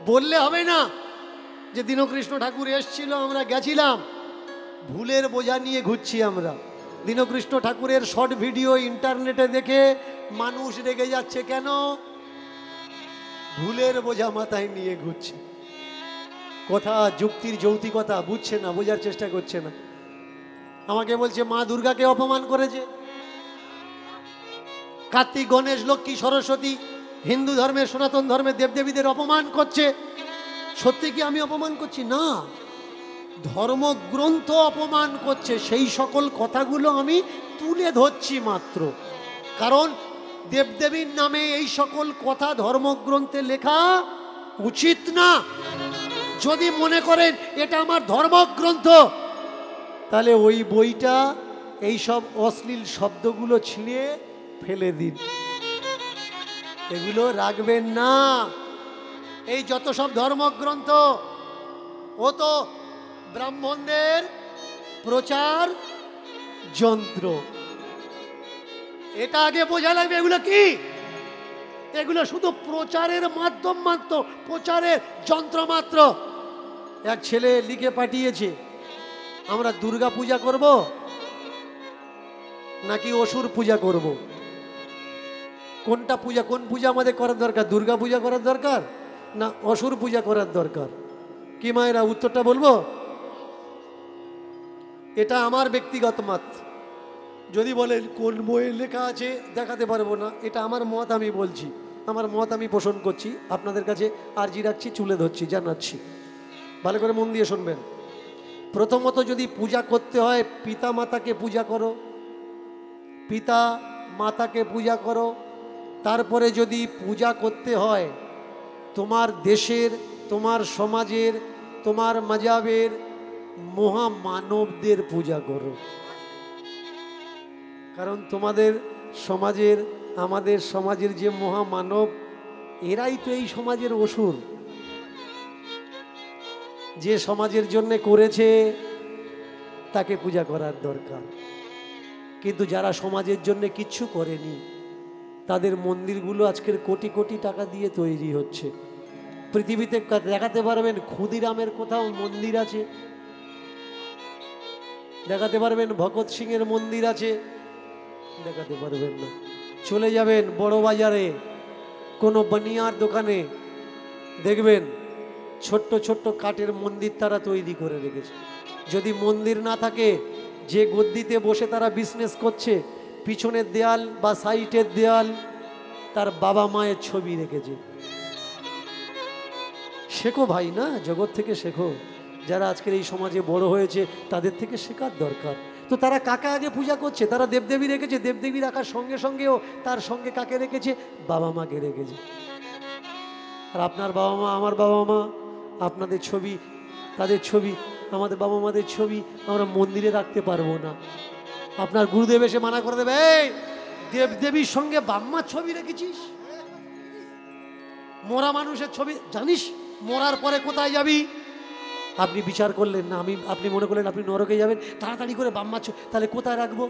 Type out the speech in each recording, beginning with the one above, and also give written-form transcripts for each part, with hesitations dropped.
বললে হবে না যে দীনকৃষ্ণ ঠাকুর এসেছিল, আমরা গেছিলাম। ভুলের বোঝা নিয়ে ঘুরছি আমরা। দীনকৃষ্ণ ঠাকুরের শর্ট ভিডিও ইন্টারনেটে দেখে মানুষ রেগে যাচ্ছে কেন? ভুলের বোঝা মাথায় নিয়ে ঘুরছে। কথা যুক্তির যৌক্তিকতা বুঝছে না, বোঝার চেষ্টা করছে না। আমাকে বলছে মা দুর্গাকে অপমান করেছে, কার্তিক, গণেশ, লক্ষ্মী, সরস্বতী, হিন্দু ধর্মের, সনাতন ধর্মের দেবদেবীদের অপমান করছে। সত্যি কি আমি অপমান করছি? না, ধর্মগ্রন্থ অপমান করছে। সেই সকল কথাগুলো আমি তুলে ধরছি মাত্র। কারণ দেবদেবীর নামে এই সকল কথা ধর্মগ্রন্থে লেখা উচিত না। যদি মনে করেন এটা আমার ধর্মগ্রন্থ, তাহলে ওই বইটা এই সব অশ্লীল শব্দগুলো ছিঁড়ে ফেলে দিন, এগুলো রাখবেন না। এই যত সব ধর্মগ্রন্থ, ও তো ব্রাহ্মণদের প্রচার যন্ত্র। এটা আগে বোঝা লাগবে। এগুলো কি? এগুলো শুধু প্রচারের মাধ্যম মাত্র, প্রচারের যন্ত্র মাত্র। এক ছেলে লিখে পাঠিয়েছে, আমরা দুর্গা পূজা করব নাকি অসুর পূজা করব? কোনটা পূজা, কোন পূজা আমাদের করার দরকার? দুর্গা পূজা করার দরকার না অসুর পূজা করার দরকার? কি মায়েরা উত্তরটা বলবো? এটা আমার ব্যক্তিগত মত। যদি বলেন কোন বইয়ে লেখা আছে, দেখাতে পারবো না। এটা আমার মত, আমি বলছি, আমার মত আমি পোষণ করছি, আপনাদের কাছে আর্জি রাখছি, তুলে ধরছি, জানাচ্ছি। ভালো করে মন দিয়ে শুনবেন। প্রথমত, যদি পূজা করতে হয়, পিতা মাতাকে পূজা করো, পিতা মাতাকে পূজা করো। তারপরে যদি পূজা করতে হয় তোমার দেশের, তোমার সমাজের, তোমার মাযহাবের মহামানবদের পূজা করো। কারণ তোমাদের সমাজের, আমাদের সমাজের যে মহামানব, এরাই তো এই সমাজের অসুর। যে সমাজের জন্য করেছে তাকে পূজা করার দরকার। কিন্তু যারা সমাজের জন্য কিচ্ছু করেনি, তাদের মন্দিরগুলো আজকের কোটি কোটি টাকা দিয়ে তৈরি হচ্ছে। পৃথিবীতে দেখাতে পারবেন ক্ষুদিরামের কোথাও মন্দির আছে? দেখাতে পারবেন ভগৎ সিং এর মন্দির আছে? দেখাতে পারবেন না। চলে যাবেন বড় বাজারে কোনো বানিয়ার দোকানে, দেখবেন ছোট্ট ছোট্ট কাঠের মন্দির তারা তৈরি করে রেখেছে। যদি মন্দির না থাকে, যে গদ্দিতে বসে তারা বিজনেস করছে, পিছনের দেয়াল বা সাইডের দেয়াল তার বাবা মায়ের ছবি রেখেছে। শেখো ভাই, না জগৎ থেকে শেখো। যারা আজকের এই সমাজে বড় হয়েছে তাদের থেকে শেখার দরকার। তো তারা কাকে আগে পূজা করছে? তারা দেবদেবী রেখেছে। দেবদেবী রাখার সঙ্গে সঙ্গেও তার সঙ্গে কাকে রেখেছে? বাবা মাকে রেখেছে। আর আপনার বাবা মা, আমার বাবা মা, আপনাদের ছবি, তাদের ছবি, আমাদের বাবা মাদের ছবি আমরা মন্দিরে রাখতে পারবো না। আপনার গুরুদেব এসে মানা করে দেবে, এই দেবদেবীর সঙ্গে বাম্মার ছবি রেখেছিস? মরা মানুষের ছবি জানিস মরার পরে কোথায় যাবি? আপনি বিচার করলেন না, আপনি মনে করলেন আপনি নরকে যাবেন, তাড়াতাড়ি করে বাম্মার ছবি তাহলে কোথায় রাখবো?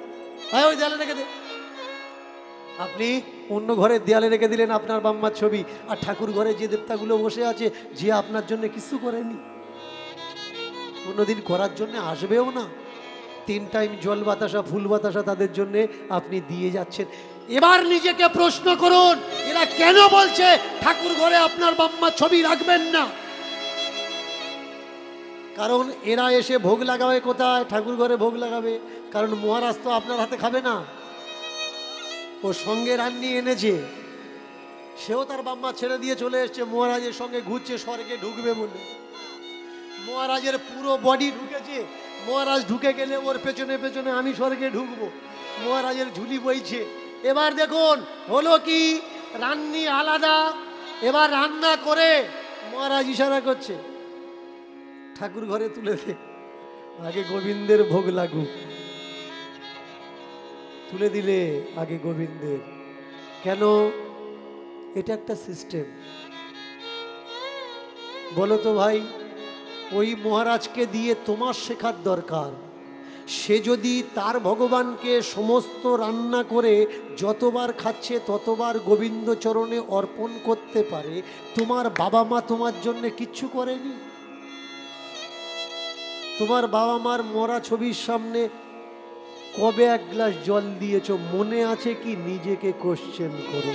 ওই দেয়ালে রেখে দে। আপনি অন্য ঘরের দেয়ালে রেখে দিলেন আপনার বাম্মার ছবি, আর ঠাকুর ঘরে যে দেবতাগুলো বসে আছে, যে আপনার জন্য কিছু করেনি, কোনোদিন করার জন্য আসবেও না। 3 টাইম জল বাতাসা, ফুল বাতাসা তাদের জন্য আপনি দিয়ে যাচ্ছেন। এবার নিজেকে প্রশ্ন করুন, এরা কেন বলছে ঠাকুর ঘরে আপনার বাম্মার ছবি রাখবেন না? কারণ এরা এসে ভোগ লাগাবে কোথায়? ঠাকুর ঘরে ভোগ লাগাবে। কারণ মহারাজ তো আপনার হাতে খাবে না, ও সঙ্গে রান্নি এনেছে, সেও তার বাম্মা ছেড়ে দিয়ে চলে এসছে, মহারাজের সঙ্গে ঘুরছে স্বর্গে ঢুকবে বলে। মহারাজের পুরো বডি ঢুকেছে, মহারাজ ঢুকে গেলে ওর পেছনে পেছনে আমি স্বর্গে ঢুকবো। মহারাজের ঝুলি বইছে। এবার দেখুন হলো কি, রান্নি আলাদা। এবার রান্না করে মহারাজ ইশারা করছে, ঠাকুর ঘরে তুলে দে, আগে গোবিন্দের ভোগ লাগুক। তুলে দিলে আগে গোবিন্দের। কেন? এটা একটা সিস্টেম। বলো তো ভাই, ওই মহারাজকে দিয়ে তোমার শেখার দরকার। সে যদি তার ভগবানকে সমস্ত রান্না করে যতবার খাচ্ছে ততবার গোবিন্দ চরণে অর্পণ করতে পারে, তোমার বাবা মা তোমার জন্য কিচ্ছু করেনি? তোমার বাবা মার মরা ছবির সামনে কবে এক গ্লাস জল দিয়েছো মনে আছে কি? নিজেকে কোশ্চেন করো।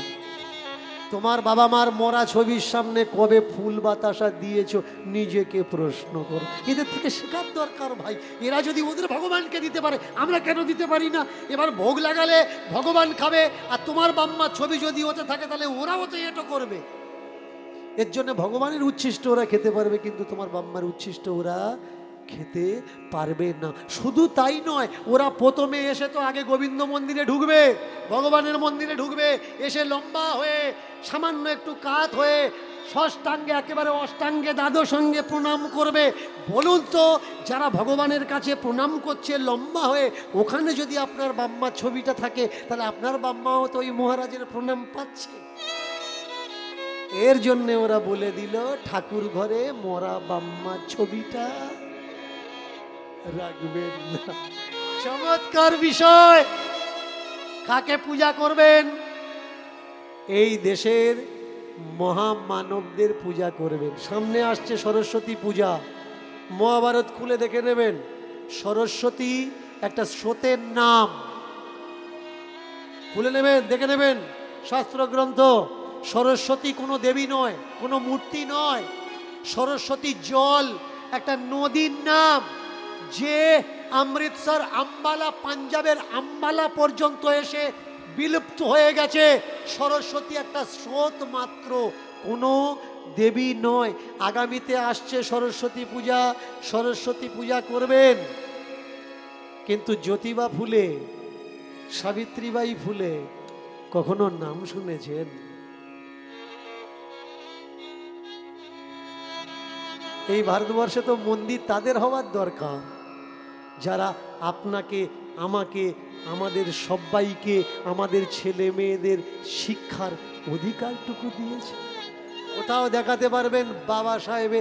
তোমার বাবা মার মরা ছবির সামনে কবে ফুল বাতাসা দিয়েছো নিজেকে প্রশ্ন করো। এদের থেকে শেখার দরকার ভাই। এরা যদি ওদের ভগবানকে দিতে পারে, আমরা কেন দিতে পারি না? এবার ভোগ লাগালে ভগবান খাবে, আর তোমার বাম্মার ছবি যদি হতে থাকে তাহলে ওরাও তো এটা করবে। এর জন্য ভগবানের উচ্ছিষ্ট ওরা খেতে পারবে, কিন্তু তোমার বাম্মার উচ্ছিষ্ট ওরা খেতে পারবে না। শুধু তাই নয়, ওরা প্রথমে এসে তো আগে গোবিন্দ মন্দিরে ঢুকবে, ভগবানের মন্দিরে ঢুকবে, এসে লম্বা হয়ে সামান্য একটু কাত হয়ে ষষ্ঠাঙ্গে একেবারে অষ্টাঙ্গে দ্বাদশ অঙ্গে প্রণাম করবে। বলুন তো, যারা ভগবানের কাছে প্রণাম করছে লম্বা হয়ে, ওখানে যদি আপনার বাম্মার ছবিটা থাকে তাহলে আপনার বাম্মাও তো ওই মহারাজের প্রণাম পাচ্ছে। এর জন্য ওরা বলে দিল ঠাকুর ঘরে মরা বাম্মার ছবিটা রাখবেন না। চমৎকার বিষয়। কাকে পূজা করবেন? এই দেশের মহামানবদের পূজা করবেন। সামনে আসছে সরস্বতী পূজা, মহাভারত খুলে দেখে নেবেন। সরস্বতী একটা স্রোতের নাম, খুলে নেবেন, দেখে নেবেন শাস্ত্রগ্রন্থ। সরস্বতী কোনো দেবী নয়, কোনো মূর্তি নয়। সরস্বতী জল, একটা নদীর নাম, যে অমৃতসর আম্বালা, পাঞ্জাবের আম্বালা পর্যন্ত এসে বিলুপ্ত হয়ে গেছে। সরস্বতী একটা স্রোত মাত্র, কোনো দেবী নয়। আগামীতে আসছে সরস্বতী পূজা, সরস্বতী পূজা করবেন। কিন্তু জ্যোতিবা ফুলে, সাবিত্রীবাই ফুলে কখনো নাম শুনেছেন? এই ভারতবর্ষে তো মন্দির তাদের হওয়ার দরকার যারা আপনাকে, আমাকে, আমাদের সবাইকে, আমাদের ছেলে মেয়েদের শিক্ষার অধিকারটুকু দিয়েছে। কোথাও দেখাতে পারবেন বাবা সাহেব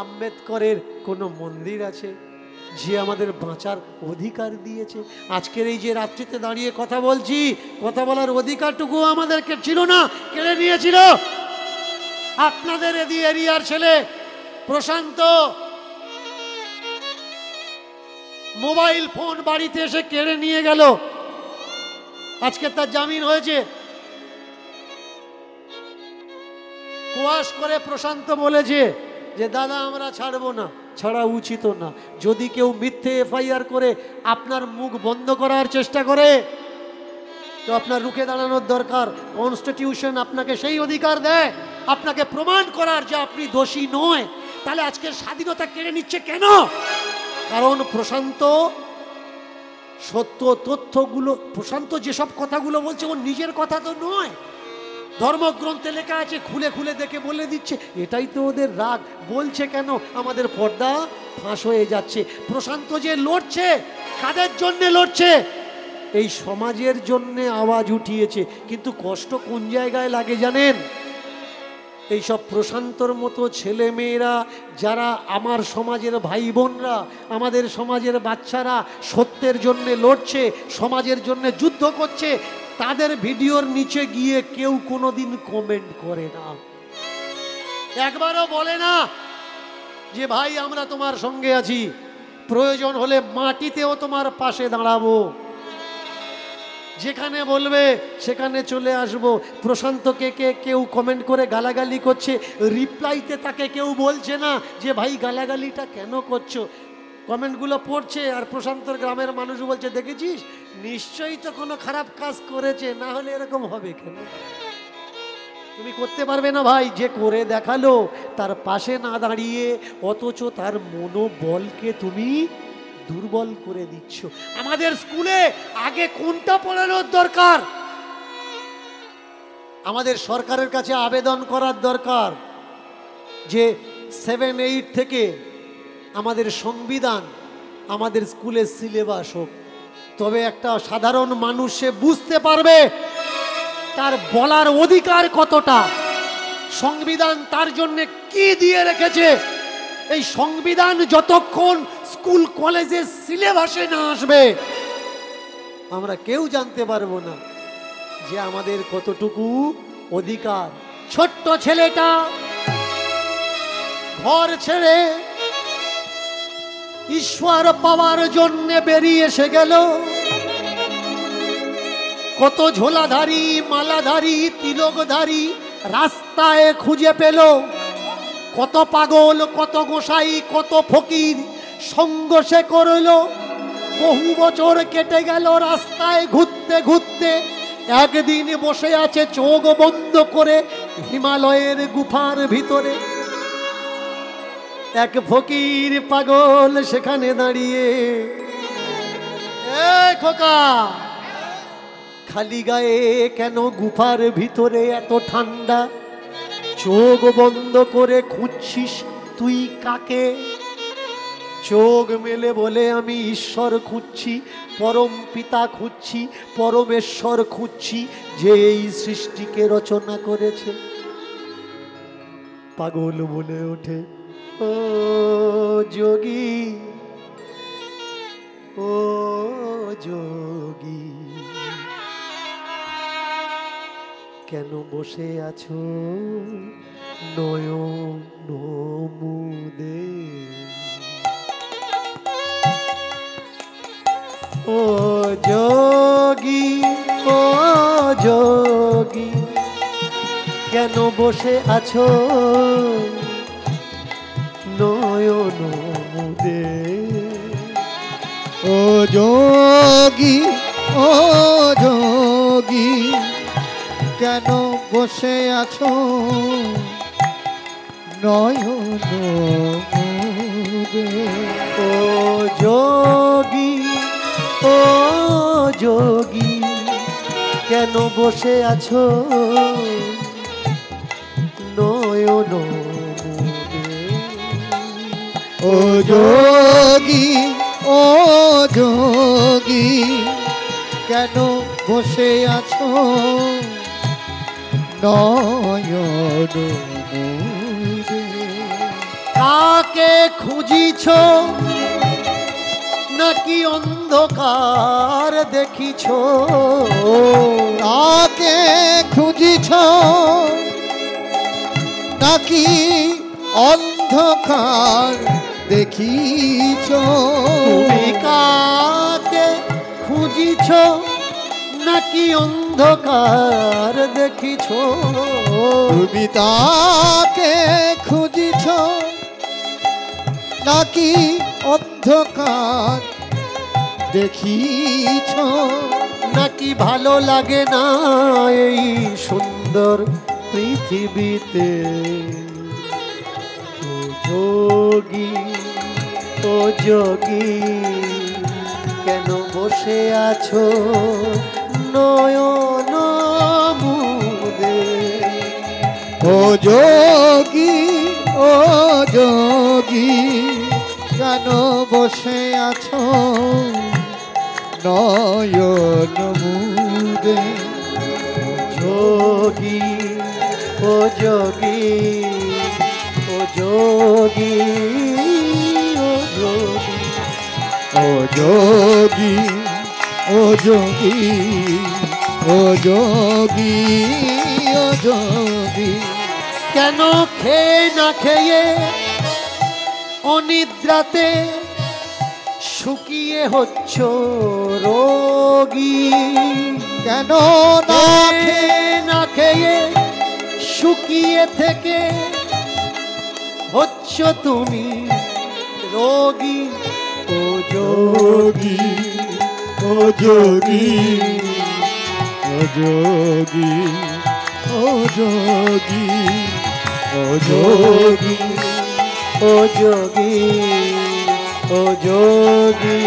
আম্বেদকরের কোনো মন্দির আছে যে আমাদের বাঁচার অধিকার দিয়েছে? আজকের এই যে রাত্রিতে দাঁড়িয়ে কথা বলছি, কথা বলার অধিকারটুকু আমাদেরকে ছিল না, কেড়ে নিয়েছিল আপনাদের এরিয়ার ছেলে প্রশান্ত। মোবাইল ফোন বাড়িতে এসে কেড়ে নিয়ে গেল, আজকে তার জামিন হয়েছে। কোয়াশ করে প্রশান্ত বলেছে যে দাদা আমরা ছাড়বো না, ছাড়া উচিত না। যদি কেউ মিথ্যে এফআইআর করে আপনার মুখ বন্ধ করার চেষ্টা করে তো আপনার রুখে দাঁড়ানোর দরকার। কনস্টিটিউশন আপনাকে সেই অধিকার দেয় আপনাকে প্রমাণ করার যে আপনি দোষী নয়। তাহলে আজকের স্বাধীনতা কেড়ে নিচ্ছে কেন? কারণ প্রশান্ত সত্য তথ্যগুলো, প্রশান্ত যেসব কথাগুলো বলছে ওর নিজের কথা তো নয়, ধর্মগ্রন্থে লেখা আছে, খুলে খুলে দেখে বলে দিচ্ছে। এটাই তো ওদের রাগ। বলছে কেন? আমাদের পর্দা ফাঁস হয়ে যাচ্ছে। প্রশান্ত যে লড়ছে, কাদের জন্য লড়ছে? এই সমাজের জন্য আওয়াজ উঠিয়েছে। কিন্তু কষ্ট কোন জায়গায় লাগে জানেন? এইসব প্রশান্তর মতো ছেলে মেয়েরা, যারা আমার সমাজের ভাই বোনরা, আমাদের সমাজের বাচ্চারা সত্যের জন্য লড়ছে, সমাজের জন্য যুদ্ধ করছে, তাদের ভিডিওর নিচে গিয়ে কেউ কোনোদিন কমেন্ট করে না, একবারও বলে না যে ভাই আমরা তোমার সঙ্গে আছি, প্রয়োজন হলে মাটিতেও তোমার পাশে দাঁড়াবো। যেখানে বলবে সেখানে চলে আসব। প্রশান্তকে কেউ কমেন্ট করে গালাগালি করছে, রিপ্লাইতে তাকে কেউ বলছে না যে ভাই গালাগালিটা কেন করছো। কমেন্টগুলো পড়ছে আর প্রশান্তর গ্রামের মানুষ বলছে দেখেছিস নিশ্চয়ই তো কোনো খারাপ কাজ করেছে, না হলে এরকম হবে কেন? তুমি করতে পারবে না ভাই। যে করে দেখালো তার পাশে না দাঁড়িয়ে, অথচ তার মনোবলকে তুমি দুর্বল করে দিচ্ছ। আমাদের স্কুলে আগে কোনটা পড়ানোর দরকার? আমাদের সরকারের কাছে আবেদন করার দরকার যে 7-8 থেকে আমাদের সংবিধান আমাদের স্কুলের সিলেবাস হোক। তবে একটা সাধারণ মানুষ সে বুঝতে পারবে তার বলার অধিকার কতটা, সংবিধান তার জন্য কি দিয়ে রেখেছে। এই সংবিধান যতক্ষণ স্কুল কলেজের সিলেবাসে না আসবে, আমরা কেউ জানতে পারবো না যে আমাদের কতটুকু অধিকার। ছোট্ট ছেলেটা ঘর ছেড়ে ঈশ্বর পাওয়ার জন্য বেরিয়ে এসে গেল। কত ঝোলাধারী, মালাধারী, তিলকধারী রাস্তায় খুঁজে পেল। কত পাগল, কত গোসাই, কত ফকির সঙ্গ সে করলো। বহু বছর কেটে গেল রাস্তায় ঘুরতে ঘুরতে। একদিন বসে আছে চোখ বন্ধ করে হিমালয়ের গুফার ভিতরে। এক ফকির পাগল সেখানে দাঁড়িয়ে, এই খোকা, খালি গায়ে কেন গুফার ভিতরে এত ঠান্ডা? চোখ বন্ধ করে খুঁজছিস তুই কাকে? চোখ মেলে বলে, আমি ঈশ্বর খুঁজছি, পরম পিতা খুঁজছি, পরমেশ্বর খুঁজছি, যে এই সৃষ্টিকে রচনা করেছে। পাগল বলে ওঠে, ও যোগী, ও যোগী, কেন বসে আছো নয়ন মুদে? ও যোগী, ও যোগী, কেন বসে আছো নয়ন মুদে? ও যোগী, ও যোগী, কেন বসে আছো নয়ন মুদে? ও যোগী, ও যোগী, কেন বসে আছো নয়ন মুদে? ও যোগী, ও যোগী, কেন বসে আছো নয়ন মুদে? কাকে খুঁজিছ নাকি অন্ধকার দেখিছ? কাকে খুঁজিছ নাকি অন্ধকার দেখিছ? তুমি কাকে খুঁজিছ নাকি অন্ধকার দেখিছ? তুমি তাকে খুঁজিছ নাকি অন্ধকার দেখিছ? নাকি ভালো লাগে না এই সুন্দর পৃথিবীতে? ও যোগী, ও যোগী, কেন বসে আছো নয়ন মুদে? ও যোগী, ও যোগী, কেন বসে আছো নয়ন মুদে? যোগী, ও যোগী, ও যোগী, ও যোগী, ও যোগী, ও যোগী, ও যোগী, ও যোগী, কেন খেয়ে না খেয়ে অনিদ্রাতে শুকিয়ে হচ্ছ রোগী? কেন না খেয়ে না খেয়ে শুকিয়ে থেকে হচ্ছ তুমি রোগী? ও যোগী, ও যোগী, ও যোগী, ও যোগী, ও যোগী, ও যোগী, ও যোগী,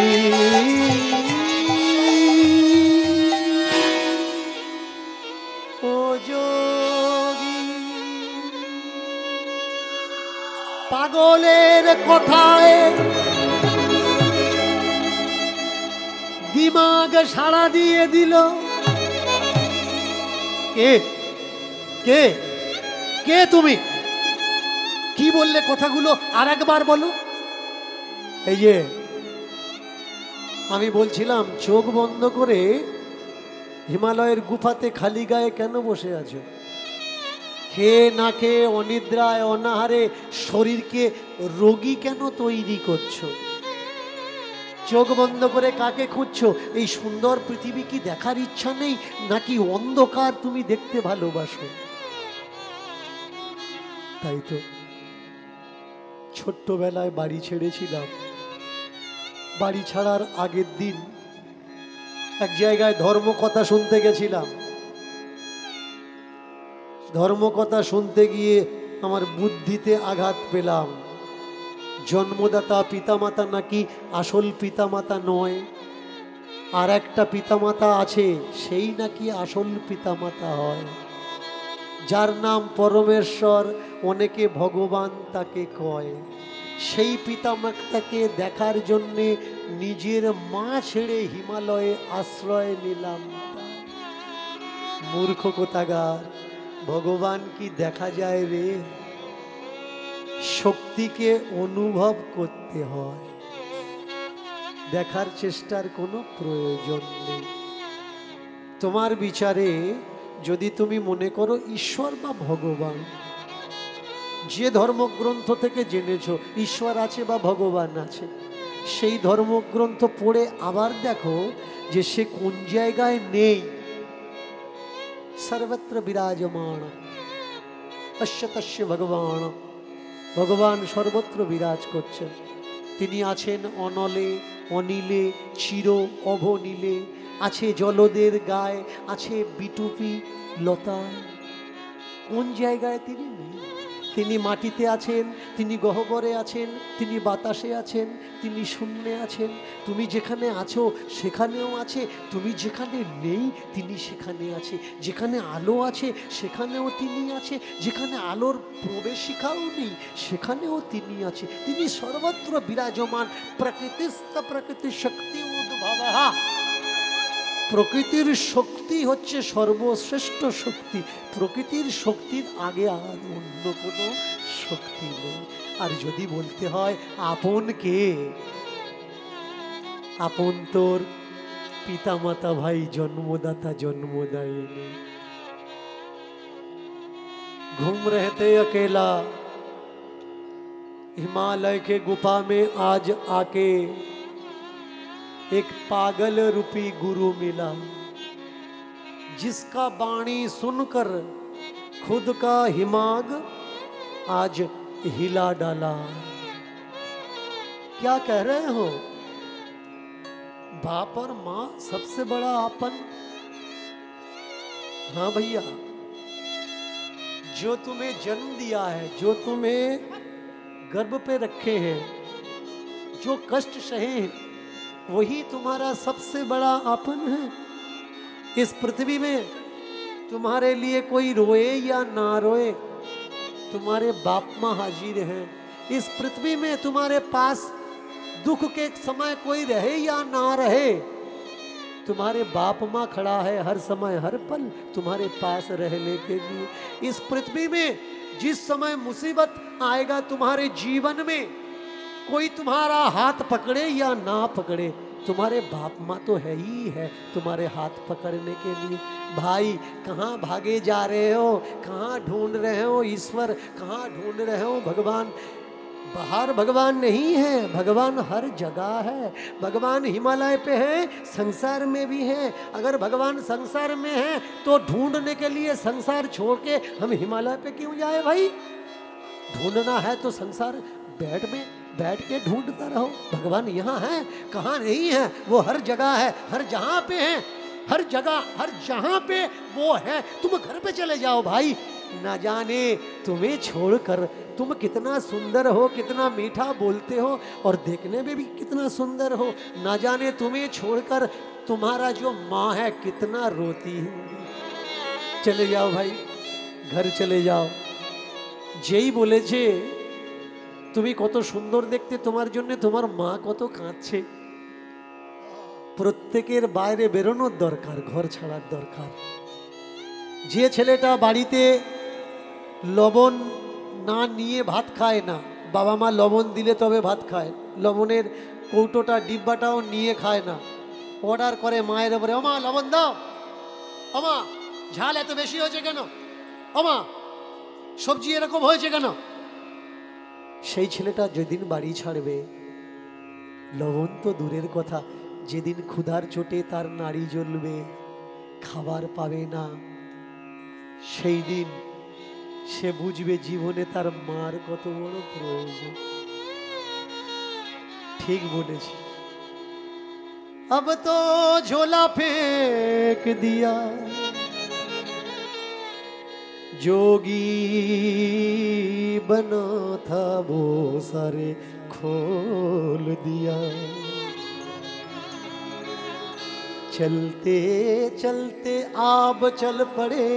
ও যোগী। পাগলের কথায় দিমাগ সাড়া দিয়ে দিল। কে কে কে তুমি? কি বললে কথাগুলো আর একবার বলো। এই যে আমি বলছিলাম চোখ বন্ধ করে হিমালয়ের গুফাতে খালি গায়ে কেন বসে আছো? খেয়ে না খেয়ে অনিদ্রায় অনাহারে শরীরকে রোগী কেন তৈরি করছো? চোখ বন্ধ করে কাকে খুঁজছো? এই সুন্দর পৃথিবী কি দেখার ইচ্ছা নেই, নাকি অন্ধকার তুমি দেখতে ভালোবাসো? তাই তো ছোট্টবেলায় বাড়ি ছেড়েছিলাম। বাড়ি ছাড়ার আগের দিন এক জায়গায় ধর্মকথা শুনতে গেছিলাম। ধর্মকথা শুনতে গিয়ে আমার বুদ্ধিতে আঘাত পেলাম। জন্মদাতা পিতামাতা নাকি আসল পিতামাতা নয়, আর একটা পিতামাতা আছে, সেই নাকি আসল পিতামাতা হয়, যার নাম পরমেশ্বর, অনেকে ভগবান তাকে কয়। সেই পিতামাতাকে দেখার জন্যে নিজের মা ছেড়ে হিমালয়ে আশ্রয় নিলাম। মূর্খ কোথাকার, ভগবান কি দেখা যায় রে? শক্তিকে অনুভব করতে হয়, দেখার চেষ্টার কোনো প্রয়োজন নেই। তোমার বিচারে যদি তুমি মনে করো ঈশ্বর বা ভগবান, যে ধর্মগ্রন্থ থেকে জেনেছো ঈশ্বর আছে বা ভগবান আছে, সেই ধর্মগ্রন্থ পড়ে আবার দেখো যে সে কোন জায়গায় নেই। সর্বত্র বিরাজমান অশ্বতস্য ভগবান, ভগবান সর্বত্র বিরাজ করছেন। তিনি আছেন অনলে অনিলে চির অভনীলে, আছে জলদের গায়ে, আছে বিটুপি লতায়। কোন জায়গায় তিনি নেই? তিনি মাটিতে আছেন, তিনি গহ্বরে আছেন, তিনি বাতাসে আছেন, তিনি শূন্যে আছেন। তুমি যেখানে আছো সেখানেও আছে, তুমি যেখানে নেই তিনি সেখানে আছে। যেখানে আলো আছে সেখানেও তিনি আছে, যেখানে আলোর প্রবেশিকাও নেই সেখানেও তিনি আছে। তিনি সর্বত্র বিরাজমান। প্রকৃতিস্থ প্রকৃতি শক্তি উদ্ভবঃ। প্রকৃতির শক্তি হচ্ছে সর্বশ্রেষ্ঠ শক্তি। প্রকৃতির শক্তির আগে আর অন্য কোনো শক্তি নেই। আর যদি বলতে হয় আপন কে, আপন তোর পিতামাতা ভাই, জন্মদাতা জন্মদাयिनी। घूम रहे थे अकेला हिमालय के गुफा में, आज आके एक पागल रूपी गुरु मिला, जिसका वाणी सुनकर खुद का हिमाग आज हिला डाला। क्या कह रहे हो? बाप और माँ सबसे बड़ा आपन। हाँ भैया, जो तुम्हें जन्म दिया है, जो तुम्हें गर्भ पे रखे हैं, जो कष्ट सहे हैं, वही तुम्हारा सबसे बड़ा आपन है। इस पृथ्वी में तुम्हारे लिए कोई रोए या ना रोए, तुम्हारे बाप माँ हाजिर हैं। इस पृथ्वी में तुम्हारे पास दुख के समय कोई रहे या ना रहे, तुम्हारे बाप माँ खड़ा है हर समय हर पल तुम्हारे पास रहने के लिए। इस पृथ्वी में जिस समय मुसीबत आएगा तुम्हारे जीवन में, कोई तुम्हारा हाथ पकड़े या ना पकड़े, तुम्हारे बाप माँ तो है ही है तुम्हारे हाथ पकड़ने के लिए। भाई कहाँ भागे जा रहे हो? कहाँ ढूंढ रहे हो ईश्वर? कहाँ ढूंढ रहे हो भगवान? बाहर भगवान नहीं है, भगवान हर जगह है। भगवान हिमालय पे है, संसार में भी है। अगर भगवान संसार में है तो ढूंढने के लिए संसार छोड़ के हम हिमालय पे क्यों जाए भाई? ढूंढना है तो संसार बैठ के ढूंढता रहो। भगवान यहाँ है, कहाँ नहीं है? वो हर जगह है, हर जहाँ पे है, हर जगह हर जहाँ पे वो है। तुम घर पे चले जाओ भाई, ना जाने तुम्हें छोड़कर तुम कितना सुंदर हो, कितना मीठा बोलते हो और देखने में भी कितना सुंदर हो। ना जाने तुम्हें छोड़कर तुम्हारा जो माँ है कितना रोती है। चले जाओ भाई, घर चले जाओ। যেই বলেছে তুমি কত সুন্দর দেখতে, তোমার জন্য তোমার মা কত কাঁদছে। প্রত্যেকের বাইরে বেরোনোর দরকার, ঘর ছাড়ার দরকার। যে ছেলেটা বাড়িতে লবণ না নিয়ে ভাত খায় না, বাবা মা লবণ দিলে তবে ভাত খায়, লবণের কৌটোটা ডিব্বাটাও নিয়ে খায় না, অর্ডার করে মায়ের উপরে, ওমা লবণ দাও, ওমা ঝাল এত বেশি হয়েছে কেন, ওমা সবজি এরকম হয়েছে কেন। সেই ছেলেটা যেদিন বাড়ি ছাড়বে, লবণ তো দূরের কথা, যেদিন ক্ষুধার চোটে তার নাড়ি জ্বলবে, খাবার পাবে না, সেই দিন সে বুঝবে জীবনে তার মার কত বড় প্রয়োজন। ঠিক বলেছি। अब तो झोला फेंक दिया जोगी बना था वो सारे खोल दिया। चलते चलते आप चल पड़े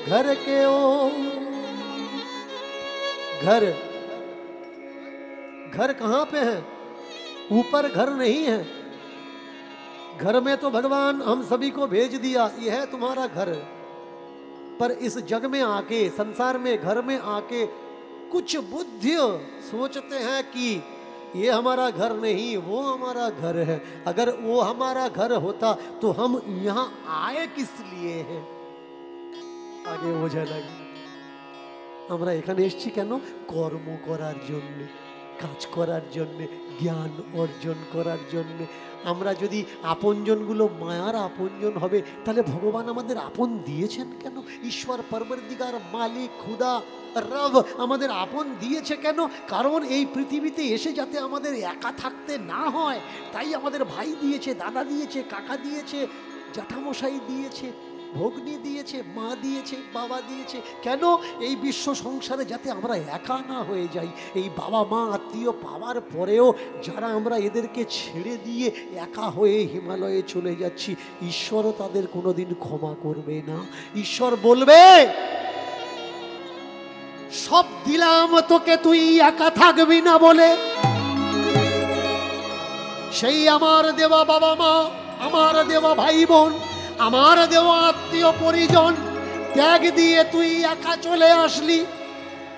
घर के ओ घर। घर कहाँ पे है? ऊपर घर नहीं है। घर में तो भगवान हम सभी को भेज दिया, यह है तुम्हारा घर। पर इस जग में आके, संसार में, घर में आके कुछ बुद्धि सोचते हैं कि ये हमारा घर नहीं, वो हमारा घर है। अगर वो हमारा घर होता तो हम यहाँ आए किस लिए हैं? आगे বোঝা লাগে। আমরা এখানে এসেছি কেন? কর্ম করার জন্য, কাজ করার জন্য, জ্ঞান অর্জন করার জন্য। আমরা যদি আপনজনগুলো মায়ার আপনজন হবে, তাহলে ভগবান আমাদের আপন দিয়েছেন কেন? ঈশ্বর পরবর্তীকার মালিক খুদা রব আমাদের আপন দিয়েছে কেন? কারণ এই পৃথিবীতে এসে যাতে আমাদের একা থাকতে না হয়, তাই আমাদের ভাই দিয়েছে, দাদা দিয়েছে, কাকা দিয়েছে, জ্যাঠামশাই দিয়েছে, ভগ্নী দিয়েছে, মা দিয়েছে, বাবা দিয়েছে। কেন? এই বিশ্ব সংসারে যাতে আমরা একা না হয়ে যাই। এই বাবা মা আত্মীয় পাওয়ার পরেও যারা আমরা এদেরকে ছেড়ে দিয়ে একা হয়ে হিমালয়ে চলে যাচ্ছি, ঈশ্বরও তাদের কোনোদিন ক্ষমা করবে না। ঈশ্বর বলবে, সব দিলাম তোকে, তুই একা থাকবি না বলে। সেই আমার দেওয়া বাবা মা, আমার দেওয়া ভাই বোন, আমার দেওয়া আত্মীয় পরিজন ত্যাগ দিয়ে তুই একা চলে আসলি।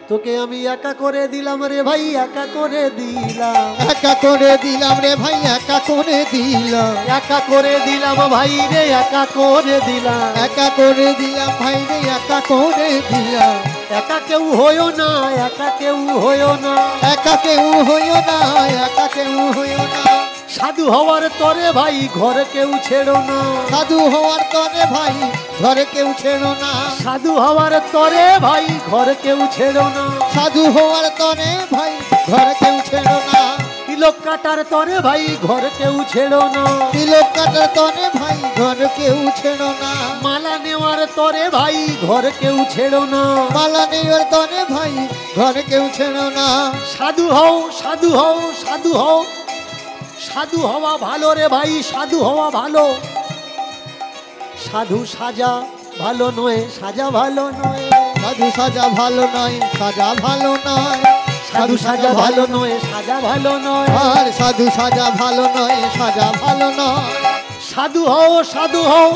তোকে আমি একা করে দিলাম রে ভাই, একা করে দিলাম, একা করে দিলাম রে ভাই, একা করে দিলাম, একা করে দিলাম ভাই রে, একা করে দিলাম, একা করে দিলাম ভাই রে, একা করে দিলাম। একা কেউ হইও না, একা কেউ হইও না, একা কেউ হইও না, একা কেউ হইও না। সাধু হওয়ার তরে ভাই ঘরে কেউ ছেড়ো না, সাধু হওয়ার তরে ভাই ঘরে কেউ ছেড়ো না, সাধু হওয়ার তরে ভাই ঘরে কেউ ছেড়ো না, সাধু হওয়ার তরে ভাই ঘরে কেউ ছেড়ো না, তিলক কাটার তরে ভাই ঘরে কেউ ছেড়ো না, তিলক কাটার তরে ভাই ঘরে কেউ ছেড়ো না, মালা নেওয়ার তরে ভাই ঘরে কেউ ছেড়ো না, মালা নেওয়ার তরে ভাই ঘরে কেউ ছেড়ো না। সাধু হও, সাধু হও, সাধু হও। সাধু হওয়া ভালো রে ভাই, সাধু হওয়া ভালো। সাধু সাজা ভালো নয়, সাজা ভালো নয়, সাধু সাজা ভালো নয়, সাজা ভালো নয়, সাধু সাজা ভালো নয়, সাজা ভালো নয়। আর সাধু সাজা ভালো নয়, সাজা ভালো নয়। সাধু হও, সাধু হও,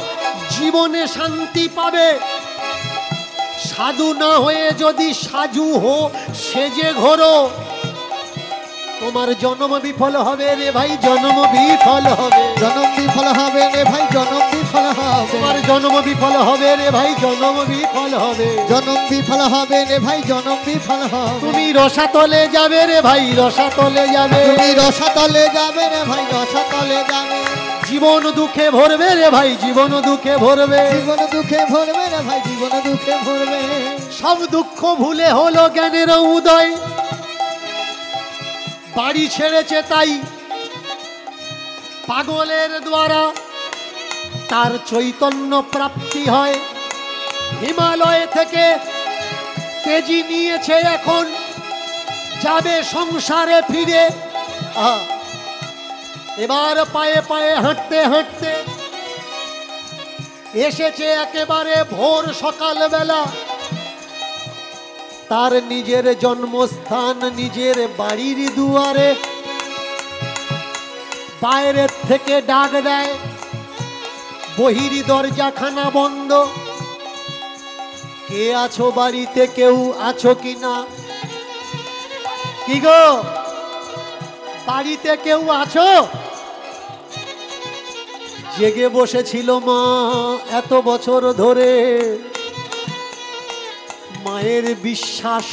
জীবনে শান্তি পাবে। সাধু না হয়ে যদি সাজু হো সেজে ঘোরো, তোমার জন্ম বিফল হবে রে ভাই, জন্ম বিফল হবে, জনম বিফল হবে রে ভাই, জনম বিফল হবে, তোমার জন্ম বিফল হবে রে ভাই, জন্ম বিফল হবে, জনম বিফল হবে রে ভাই, জনম বিফল হবে। তুমি রসাতলে যাবে রে ভাই, রসাতলে যাবে, তুমি রসাতলে যাবে রে ভাই, রসাতলে যাবে। জীবন দুঃখে ভরবে রে ভাই, জীবন দুঃখে ভরবে, জীবন দুঃখে ভরবে রে ভাই, জীবন দুঃখে ভরবে। সব দুঃখ ভুলে হলো জ্ঞানের উদয়। বাড়ি ছেড়েছে তাই পাগলের দ্বারা তার চৈতন্য প্রাপ্তি হয়। হিমালয় থেকে তেজি নিয়েছে, এখন যাবে সংসারে ফিরে। এবার পায়ে পায়ে হাঁটতে হাঁটতে এসেছে একেবারে ভোর সকালবেলা। তার নিজের জন্মস্থান, নিজের বাড়ির দুয়ারে বাইরের থেকে ডাক দেয়, বহির দরজাখানা বন্ধ। কে আছো বাড়িতে, কেউ আছো কিনা? কি গো, বাড়িতে কেউ আছো? জেগে বসেছিল মা এত বছর ধরে, মায়ের বিশ্বাস,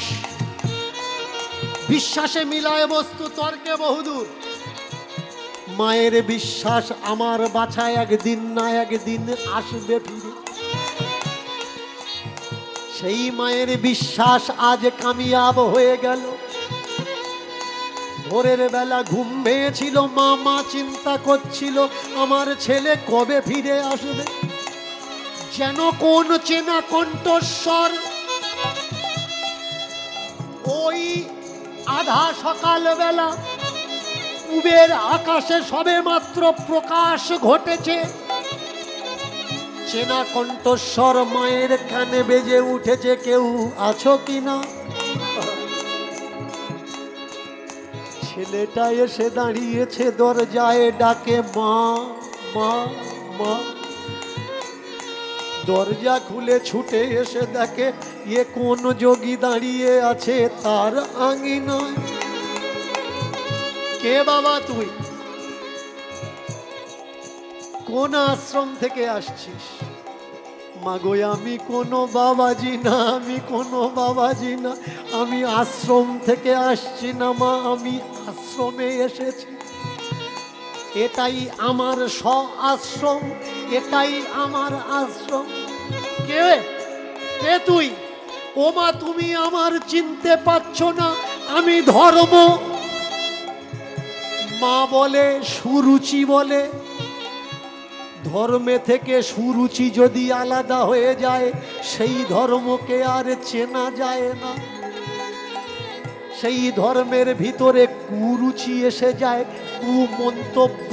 বিশ্বাসে মিলায় বস্তু তর্কে বহুদূর। মায়ের বিশ্বাস আমার বাছায় একদিন না একদিন আসবে ফিরে। সেই মায়ের বিশ্বাস আজ কামিয়াব হয়ে গেল। ভোরের বেলা ঘুম ভেঙেছিল মা, মা চিন্তা করছিল আমার ছেলে কবে ফিরে আসবে। যেন কোন চেনা কণ্ঠস্বর ওই আধা সকাল বেলা পূবের আকাশে সবে মাত্র প্রকাশ ঘটেছে। চেনা কণ্ঠস্বর মায়ের কানে বেজে উঠেছে, কেউ আছো কিনা? ছেলেটা এসে দাঁড়িয়েছে দরজায়, ডাকে মা মা মা। দরজা খুলে ছুটে এসে দেখে এ কোন যোগী দাঁড়িয়ে আছে তার আঙিনায়। কে বাবা তুই? কোন আশ্রম থেকে আসছিস? মাগো আমি কোনো বাবাজি না, আমি কোনো বাবাজি না, আমি আশ্রম থেকে আসছি না মা, আমি আশ্রমে এসেছি। এটাই আমার আশ্রম, এটাই আমার আশ্রম। কে কে তুই? ও মা তুমি আমার চিনতে পারছো না, আমি ধর্ম। মা বলে সুরুচি বলে, ধর্মে থেকে সুরুচি যদি আলাদা হয়ে যায় সেই ধর্মকে আর চেনা যায় না। সেই ধর্মের ভিতরে কুরুচি এসে যায়, কুমন্তব্য,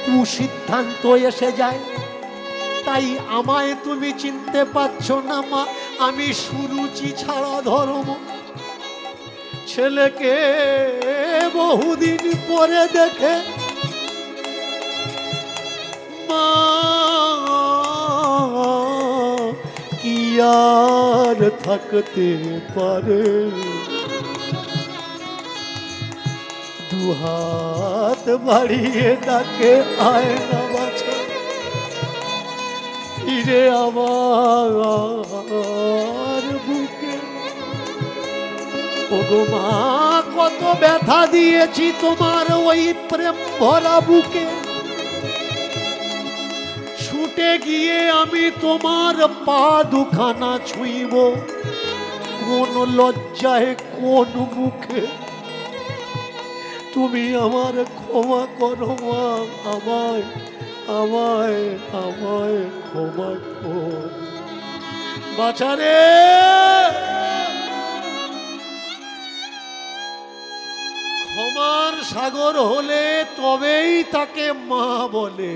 কুসিদ্ধান্ত এসে যায়। তাই আমায় তুমি চিনতে পারছো না মা, আমি সুরুচি ছাড়া ধর্ম। ছেলেকে বহুদিন পরে দেখে মা কি আর থাকতে পারে। দুহাত বাড়িয়ে ডাকে আয় না বাছা, ফিরে আমার বুকে। ওগো মা কত ব্যথা দিয়েছি তোমার ওই প্রেম ভরা বুকে। ছুটে গিয়ে আমি তোমার পা দুখানা ছুঁইব, কোন লজ্জায় কোন মুখে। তুমি আমার ক্ষমা করো মা, আমায় আমায় আমায় ক্ষমা কর বাছারে। ক্ষমার সাগর হলে তবেই তাকে মা বলে।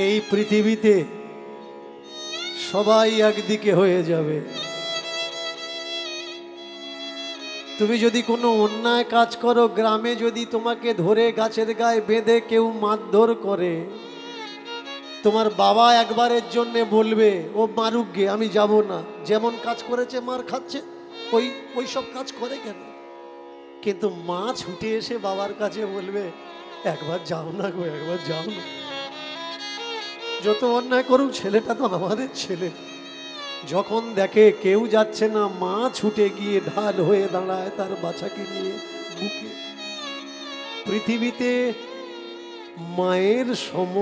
এই পৃথিবীতে সবাই একদিকে হয়ে যাবে। তুমি যদি কোনো অন্যায় কাজ করো, গ্রামে যদি তোমাকে ধরে গাছের গায়ে বেঁধে কেউ মারধর করে, তোমার বাবা একবারের জন্য বলবে ও মারুক গে, আমি যাব না। যেমন কাজ করেছে মার খাচ্ছে, ওই সব কাজ করে কেন? কিন্তু মা ছুটে এসে বাবার কাছে বলবে একবার যাও না গো, একবার যাও না। যত অন্যায় করুক ছেলেটা তো আমাদের ছেলে। যখন দেখে কেউ যাচ্ছে না, মা ছুটে গিয়ে ঢাল হয়ে দাঁড়ায় তার বাচ্চাকে নিয়ে বুকে। পৃথিবীতে মায়ের সম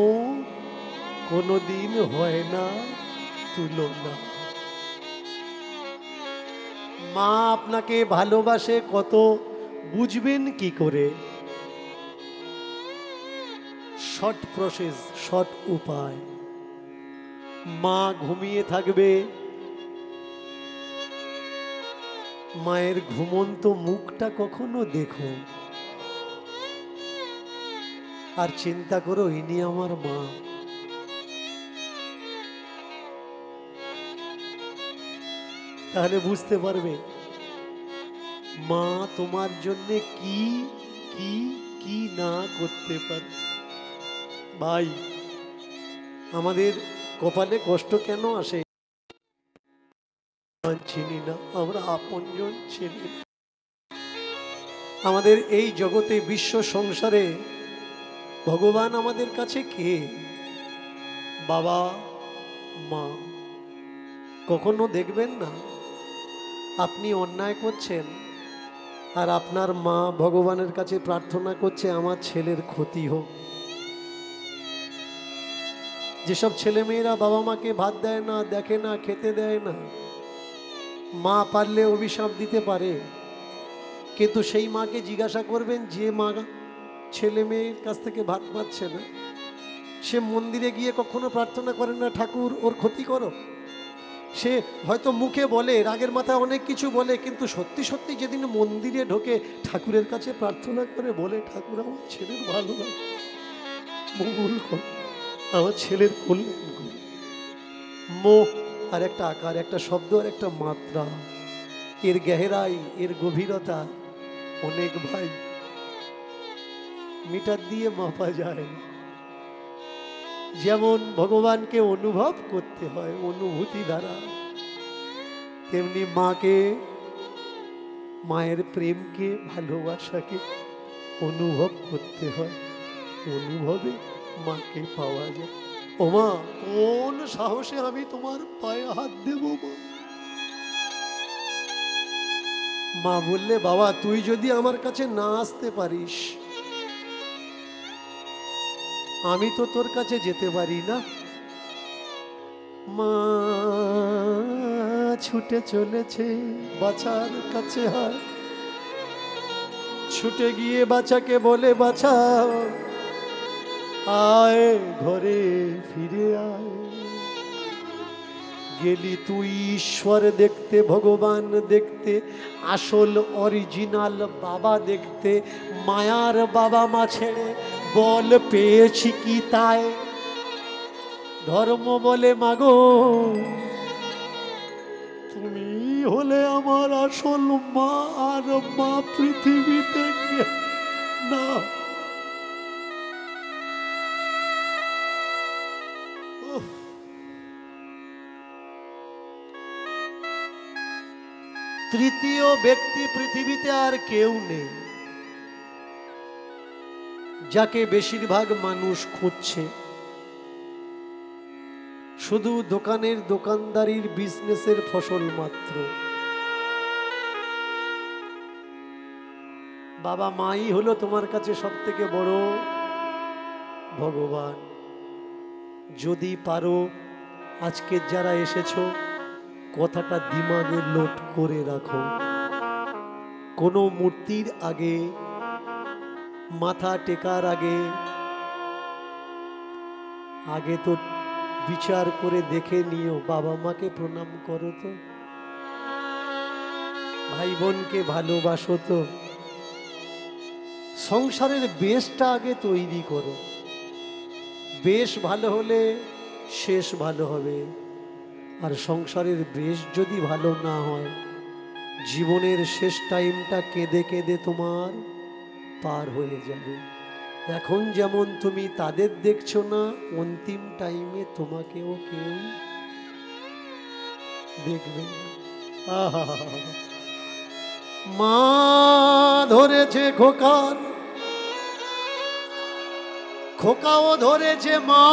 কোনোদিন হয় না তুলনা। মা আপনাকে ভালোবাসে কত বুঝবেন কি করে? শর্ট প্রসেস, শর্ট উপায়। মা ঘুমিয়ে থাকবে, মায়ের ঘুমন্ত মুখটা কখনো দেখো আর চিন্তা করো ইনি আমার মা। তাহলে বুঝতে পারবে মা তোমার জন্য কি কি কি না করতে পারে। ভাই, আমাদের কপালে কষ্ট কেন আসে? চিনি না, আমরা আপনজন চিনি না। আমাদের এই জগতে বিশ্ব সংসারে ভগবান আমাদের কাছে কে? বাবা মা। কখনো দেখবেন না আপনি অন্যায় করছেন আর আপনার মা ভগবানের কাছে প্রার্থনা করছে আমার ছেলের ক্ষতি হোক। যেসব ছেলে মেয়েরা বাবা মাকে ভাত দেয় না, দেখে না, খেতে দেয় না, মা পারলে অভিশাপ দিতে পারে, কিন্তু সেই মাকে জিজ্ঞাসা করবেন যে মা ছেলে মেয়ের কাছ থেকে ভাত পাচ্ছে না, সে মন্দিরে গিয়ে কখনো প্রার্থনা করেন না ঠাকুর ওর ক্ষতি করো? সে হয়তো মুখে বলে, রাগের মাথায় অনেক কিছু বলে, কিন্তু সত্যি সত্যি যেদিন মন্দিরে ঢোকে ঠাকুরের কাছে প্রার্থনা করে বলে ঠাকুর আমার ছেলের ভালো লাগে, মঙ্গল কর, আমার ছেলের কল্যাণ কর। মোহ আর একটা আকার, একটা শব্দ আর একটা মাত্রা, এর গেহেরাই, এর গভীরতা অনেক ভাই মিটার দিয়ে মাপা যায় না। যেমন ভগবানকে অনুভব করতে হয় অনুভূতি দ্বারা, তেমনি মাকে, মায়ের প্রেমকে, ভালোবাসাকে অনুভব করতে হয়, অনুভবে মাকে পাওয়া যায়। ও মা, কোন সাহসে আমি তোমার পায়ে হাত দেব মা? মা বললে বাবা তুই যদি আমার কাছে না আসতে পারিস আমি তো তোর কাছে যেতে পারি না। মা ছুটে চলেছে বাছার কাছে, হয় ছুটে গিয়ে বাছাকে বলে বাছা আয় ঘরে ফিরে আয়। গেলি তুই ঈশ্বর দেখতে, ভগবান দেখতে, আসল অরিজিনাল বাবা দেখতে, মায়ার বাবা মা ছেড়ে বল পেয়েছি কি তাই? ধর্ম বলে মাগো তুমি হলে আমার আসল মা, আর মা পৃথিবীতে না। তৃতীয় ব্যক্তি পৃথিবীতে আর কেউ নেই যাকে বেশিরভাগ মানুষ খুঁজছে। শুধু দোকানের দোকানদারির বিজনেসের ফসল মাত্র। বাবা মাই হলো তোমার কাছে সব থেকে বড় ভগবান। যদি পারো আজকে যারা এসেছো কথাটা দিমাগে লোড করে রাখো। কোনো মূর্তির আগে মাথা টেকার আগে আগে তো বিচার করে দেখে নিও বাবা মাকে প্রণাম করো তো, ভাই বোনকে ভালোবাসো তো, সংসারের বেশটা আগে তৈরি করো। বেশ ভালো হলে শেষ ভালো হবে, আর সংসারের বেশ যদি ভালো না হয় জীবনের শেষ টাইমটা কেঁদে কেঁদে তোমার পার হয়ে যাবে। এখন যেমন তুমি তাদের দেখছো না, অন্তিম টাইমে তোমাকেও কেউ দেখবে না। আহা, মা ধরেছে খোকার, খোকাও ধরেছে মা।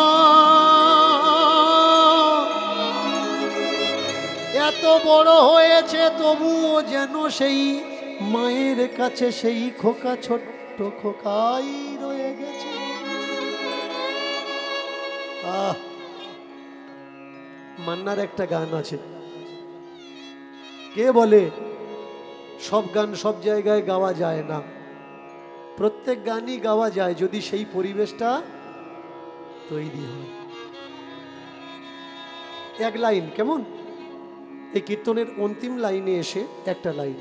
এত বড় হয়েছে তবুও যেন সেই মায়ের কাছে সেই খোকা ছোট্ট খোকাই রয়ে গেছে। মান্নার একটা গান আছে, কে বলে সব গান সব জায়গায় গাওয়া যায় না? প্রত্যেক গানই গাওয়া যায় যদি সেই পরিবেশটা তৈরি হয়। এক লাইন কেমন, এই কীর্তনের অন্তিম লাইনে এসে একটা লাইন,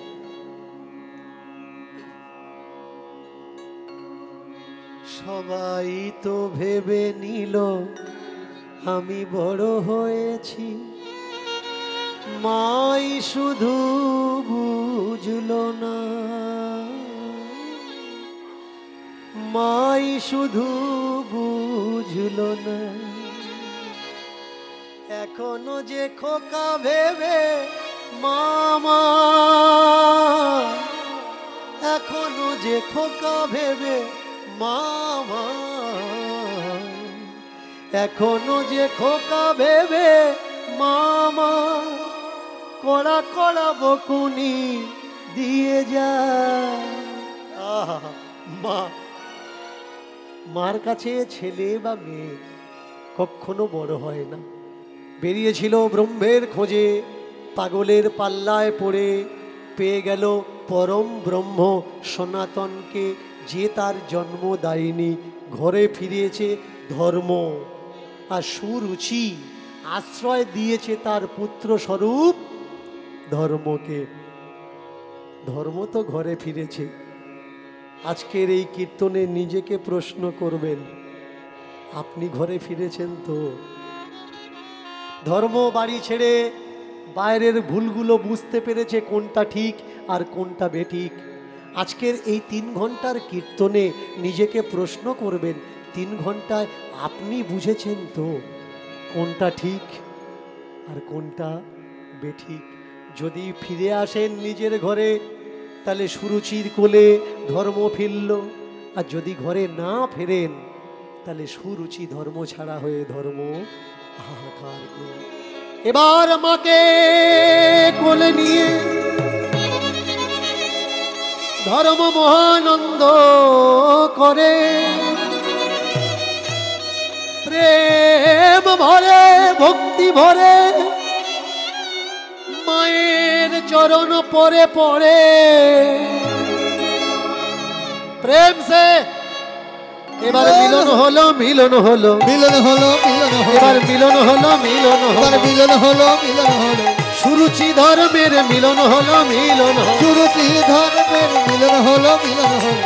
সবাই তো ভেবে নিল আমি বড় হয়েছি, মাই শুধু বুঝলো না, মাই শুধু বুঝলো না। এখনো যে খোকা ভেবে মামা, এখনো যে খোকা ভেবে মামা, এখনো যে খোকা ভেবে মামা, কড়া কড়া বকুনি দিয়ে যা। আহা, মা, মার কাছে ছেলে বা মেয়ে কখনো বড় হয় না। বেরিয়েছিল ব্রহ্মের খোঁজে, পাগলের পাল্লায় পড়ে পেয়ে গেল পরম ব্রহ্ম সনাতনকে, যে তার জন্ম দেয়নি। ঘরে ফিরিয়েছে ধর্ম আর সুরুচি, আশ্রয় দিয়েছে তার পুত্র স্বরূপ ধর্মকে। ধর্ম তো ঘরে ফিরেছে। আজকের এই কীর্তনে নিজেকে প্রশ্ন করবেন, আপনি ঘরে ফিরেছেন তো? ধর্ম বাড়ি ছেড়ে বাইরের ভুলগুলো বুঝতে পেরেছে কোনটা ঠিক আর কোনটা বেঠিক। আজকের এই 3 ঘন্টার কীর্তনে নিজেকে প্রশ্ন করবেন, 3 ঘন্টায় আপনি বুঝেছেন তো কোনটা ঠিক আর কোনটা বেঠিক? যদি ফিরে আসেন নিজের ঘরে, তাহলে সুরুচির কোলে ধর্ম ফিরল। আর যদি ঘরে না ফেরেন, তাহলে সুরুচি ধর্ম ছাড়া হয়ে ধর্ম হাহাকার করে। এবার মাকে কোলে নিয়ে ধর্ম মহানন্দ করে, প্রেম ভরে ভক্তি ভরে মায়ের চরণ পরে পড়ে। প্রেম সে এবার মিলন হলো, মিলন হলো, মিলন হলো, মিলন হলো, এবার মিলন হলো, মিলন এবার হলো, মিলন হলো, মিলন হলো, সুরুচি ধর্মের মিলন হলো, মিলন হলো। সুরুচি ধর্মের মিলন হলো, মিলন হলো।